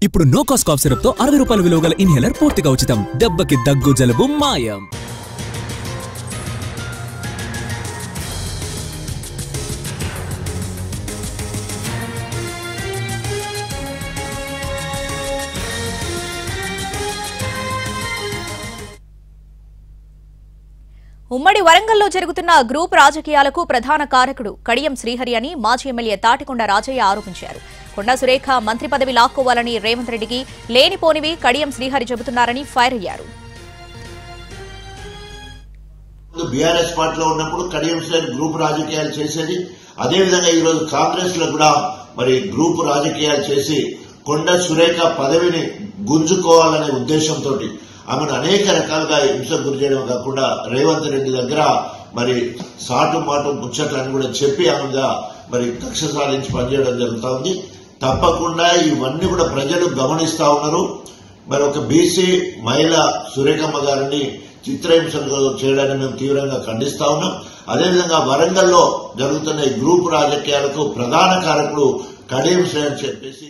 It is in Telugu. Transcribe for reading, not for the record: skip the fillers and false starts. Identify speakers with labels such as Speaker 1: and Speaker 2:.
Speaker 1: ఇప్పుడు నో కాస్ట్ కాఫ్ సిరప్ తో 60 రూపాయల విలువ గల ఇన్హేలర్ పూర్తిగా ఉచితం. దెబ్బకి దగ్గు జలుబు మాయం.
Speaker 2: ఉమ్మడి వరంగల్లో జరుగుతున్న గ్రూప్ రాజకీయాలకు ప్రధాన కారకుడు కడియం శ్రీహరి అని మాజీ ఎమ్మెల్యే తాటికొండ రాజయ్య ఆరోపించారు. కొండా సురేఖ మంత్రి పదవి లాక్కోవాలని రేవంత్ రెడ్డికి లేనిపోనివి కడియం శ్రీహరి చెబుతున్నారని ఫైర్ అయ్యారు.
Speaker 3: బీఆర్ఎస్ పార్టీలో ఉన్నప్పుడు కడియం శ్రీహరి గ్రూప్ రాజకీయాలు చేసేది. అదేవిధంగా ఈరోజు కాంగ్రెస్ లో కూడా మరి గ్రూప్ రాజకీయాలు చేసి కొండా సురేఖ పదవిని గుంజుకోవాలనే ఉద్దేశంతో ఆమెను అనేక రకాలుగా హింసకు గురి చేయడం కాకుండా రేవంత్ రెడ్డి దగ్గర మరి సాటు మాటు ముచ్చట్లని కూడా చెప్పి ఆమెగా మరి కక్ష సాధించి పనిచేయడం జరుగుతూ ఉంది. తప్పకుండా ఇవన్నీ కూడా ప్రజలు గమనిస్తా ఉన్నారు. మరి ఒక బీసీ మహిళ సురేఖమ్మ గారిని చిత్రహింసలు చేయడాన్ని మేము తీవ్రంగా ఖండిస్తా ఉన్నాం. అదేవిధంగా వరంగల్లో జరుగుతున్న ఈ గ్రూప్ రాజకీయాలకు ప్రధాన కారకుడు కడియం శ్రీహరి చెప్పేసి